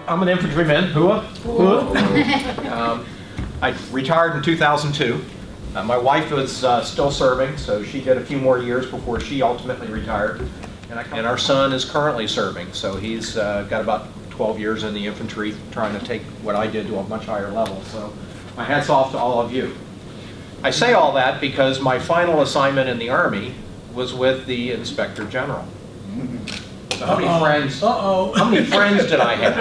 I'm an infantryman. I retired in 2002. My wife was still serving, so she did a few more years before she ultimately retired. And our son is currently serving, so he's got about 12 years in the infantry, trying to take what I did to a much higher level. So my hat's off to all of you. I say all that because my final assignment in the Army was with the Inspector General. So how many friends? How many friends did I have?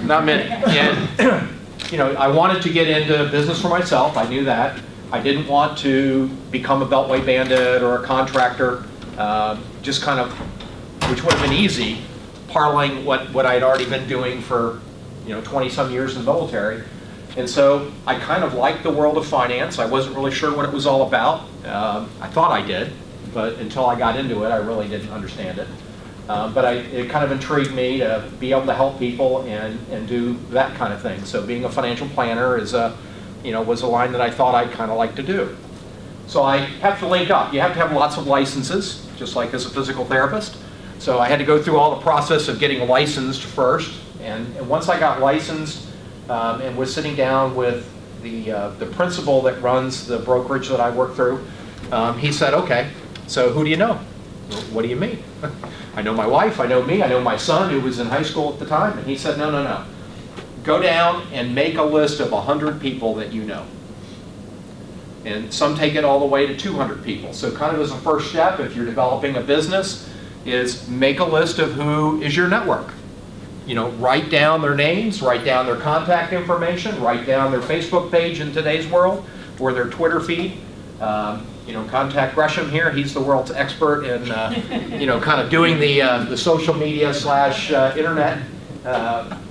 Not many. And you know, I wanted to get into business for myself. I knew that. I didn't want to become a Beltway bandit or a contractor. Just kind of, which would have been easy, parlaying what I had already been doing for 20-some years in the military. And so I kind of liked the world of finance. I wasn't really sure what it was all about. I thought I did, but until I got into it, I really didn't understand it. But it kind of intrigued me to be able to help people and do that kind of thing. So being a financial planner is was a line that I thought I'd kind of like to do. So I have to link up. You have to have lots of licenses, just like as a physical therapist. So I had to go through all the process of getting licensed first. And once I got licensed and was sitting down with the principal that runs the brokerage that I work through, he said, okay, so who do you know? What do you mean? I know my wife, I know me, I know my son who was in high school at the time. And he said, no. Go down and make a list of 100 people that you know. And some take it all the way to 200 people. So kind of as a first step, if you're developing a business, is make a list of who is your network. Write down their names, write down their contact information, write down their Facebook page in today's world, or their Twitter feed. Contact Gresham here. He's the world's expert in, kind of doing the social media / internet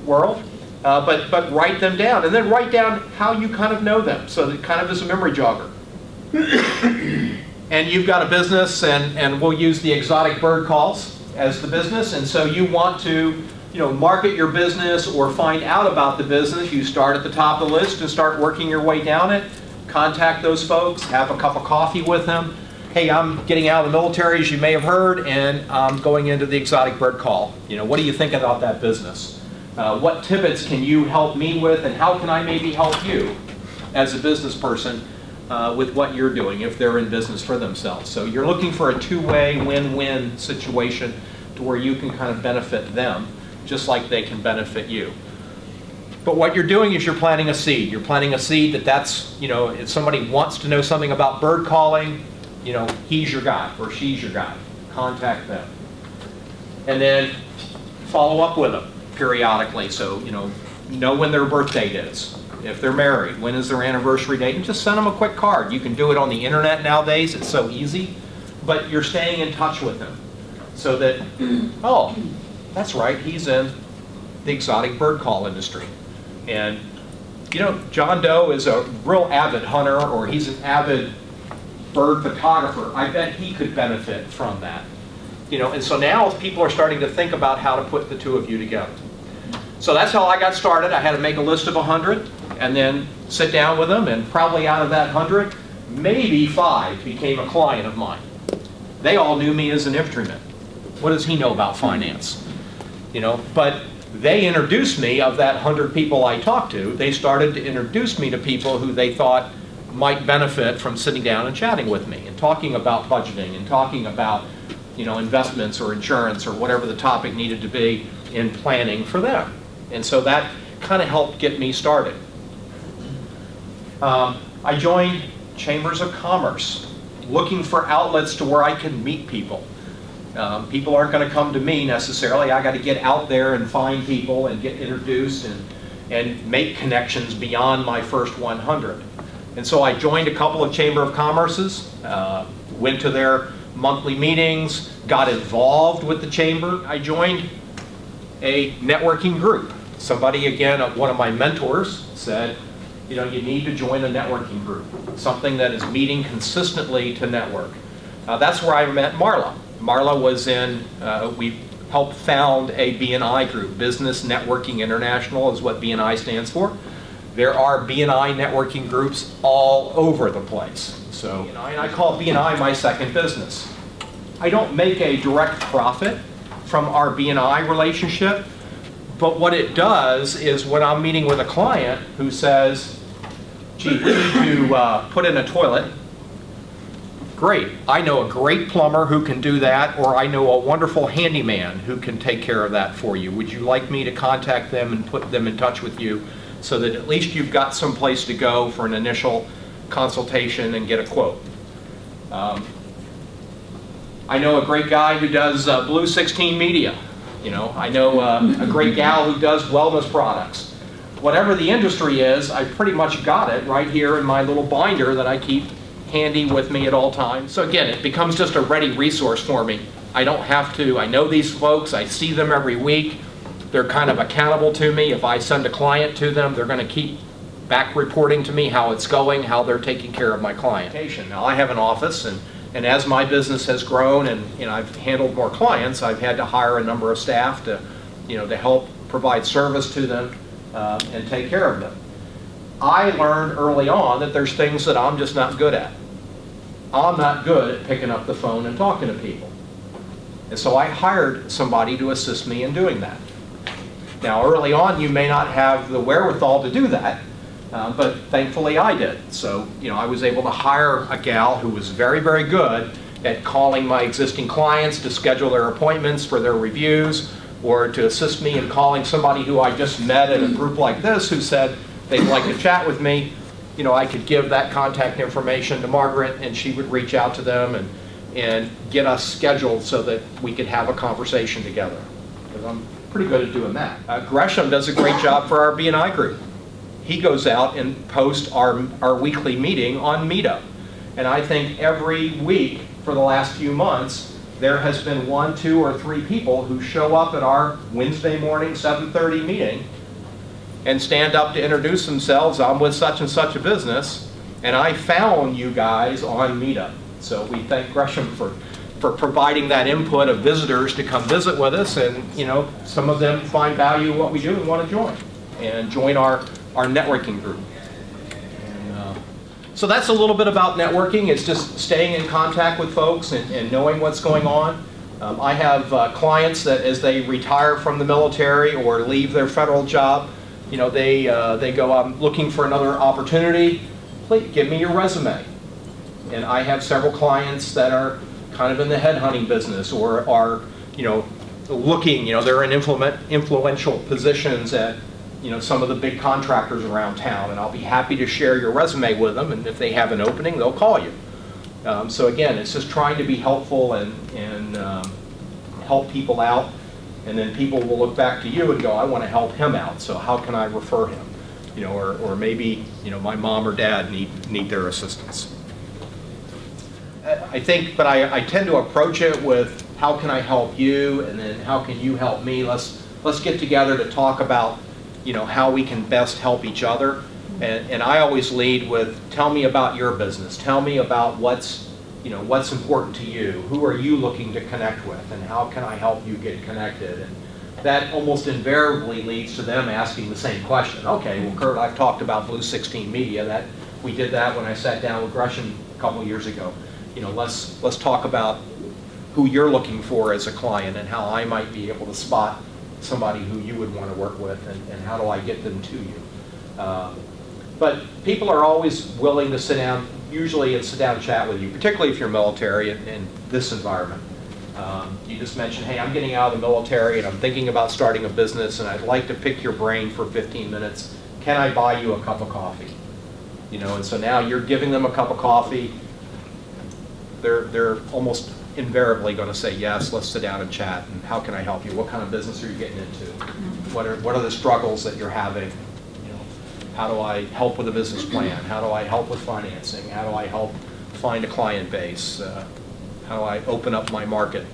world. But write them down, and then write down how you kind of know them, so that kind of is a memory jogger. And you've got a business, and we'll use the exotic bird calls as the business, and so you want to market your business or find out about the business. You start at the top of the list and start working your way down it. Contact those folks, have a cup of coffee with them. Hey, I'm getting out of the military, as you may have heard, and I'm going into the exotic bird call. What do you think about that business? What tidbits can you help me with, and how can I maybe help you as a business person with what you're doing if they're in business for themselves? So you're looking for a two-way win-win situation to where you can kind of benefit them just like they can benefit you. But what you're doing is you're planting a seed. You're planting a seed that's, if somebody wants to know something about bird calling, he's your guy or she's your guy. Contact them. And then follow up with them periodically. So, know when their birth date is. If they're married, when is their anniversary date? And just send them a quick card. You can do it on the internet nowadays. It's so easy. But you're staying in touch with them so that, oh, that's right, he's in the exotic bird call industry. And, John Doe is a real avid hunter, or he's an avid bird photographer. I bet he could benefit from that. And so now people are starting to think about how to put the two of you together. So that's how I got started. I had to make a list of 100 and then sit down with them, and probably out of that 100, maybe 5 became a client of mine. They all knew me as an infantryman. What does he know about finance? But they introduced me, of that 100 people I talked to, they started to introduce me to people who they thought might benefit from sitting down and chatting with me and talking about budgeting and talking about investments or insurance or whatever the topic needed to be in planning for them. And so that kind of helped get me started. I joined chambers of commerce, looking for outlets to where I can meet people. People aren't going to come to me necessarily. I got to get out there and find people and get introduced and make connections beyond my first 100. And so I joined a couple of Chamber of Commerces, went to their monthly meetings, got involved with the chamber. I joined a networking group. Somebody, again, one of my mentors said, you need to join a networking group, something that is meeting consistently to network. That's where I met Marla. Marla was in, we helped found a BNI group. Business Networking International is what BNI stands for. There are BNI networking groups all over the place. So, and I call BNI my second business. I don't make a direct profit from our BNI relationship, But what it does is when I'm meeting with a client who says, gee, we need to put in a toilet, great. I know a great plumber who can do that, or I know a wonderful handyman who can take care of that for you. Would you like me to contact them and put them in touch with you so that at least you've got some place to go for an initial consultation and get a quote? I know a great guy who does Blue 16 media. You know, I know a great gal who does wellness products. Whatever the industry is, I pretty much got it right here in my little binder that I keep handy with me at all times. So again, it becomes just a ready resource for me. I don't have to, I know these folks, I see them every week. They're kind of accountable to me. If I send a client to them, they're going to keep back reporting to me how it's going, how they're taking care of my client. Now I have an office, and as my business has grown and I've handled more clients, I've had to hire a number of staff to, to help provide service to them and take care of them. I learned early on that there's things that I'm just not good at. I'm not good at picking up the phone and talking to people. And so I hired somebody to assist me in doing that. Now early on you may not have the wherewithal to do that, but thankfully I did. So I was able to hire a gal who was very, very good at calling my existing clients to schedule their appointments for their reviews, or to assist me in calling somebody who I just met in a group like this who said they'd like to chat with me. I could give that contact information to Margaret and she would reach out to them and get us scheduled so that we could have a conversation together. Because I'm pretty good at doing that. Gresham does a great job for our B&I group. He goes out and posts our weekly meeting on Meetup. And I think every week for the last few months, there has been 1, 2, or 3 people who show up at our Wednesday morning 7:30 meeting and stand up to introduce themselves. I'm with such and such a business, and I found you guys on Meetup. So we thank Gresham for providing that input of visitors to come visit with us, and some of them find value in what we do and want to join our networking group. And, so that's a little bit about networking. It's just staying in contact with folks and knowing what's going on. I have clients that as they retire from the military or leave their federal job, they go, I'm looking for another opportunity. Please give me your resume. And I have several clients that are kind of in the headhunting business or are, looking, they're in influential positions at, some of the big contractors around town, and I'll be happy to share your resume with them, and if they have an opening, they'll call you. So again, it's just trying to be helpful and help people out, and then people will look back to you and go, I want to help him out, so how can I refer him? Or maybe, my mom or dad need their assistance. I think, but I tend to approach it with how can I help you, and then how can you help me? Let's get together to talk about how we can best help each other. And I always lead with, tell me about your business. Tell me about what's important to you. Who are you looking to connect with, and how can I help you get connected? And that almost invariably leads to them asking the same question. Okay, well, Kurt, I've talked about Blue 16 Media. We did that when I sat down with Gresham a couple of years ago. Let's talk about who you're looking for as a client and how I might be able to spot somebody who you would want to work with, and how do I get them to you. But people are always willing to sit down, usually and sit down and chat with you, particularly if you're military in this environment. You just mentioned, hey, I'm getting out of the military and I'm thinking about starting a business and I'd like to pick your brain for 15 minutes. Can I buy you a cup of coffee? And so now you're giving them a cup of coffee. They're almost invariably going to say, yes, let's sit down and chat, and how can I help you? What kind of business are you getting into? What are the struggles that you're having? How do I help with a business plan? How do I help with financing? How do I help find a client base? How do I open up my market?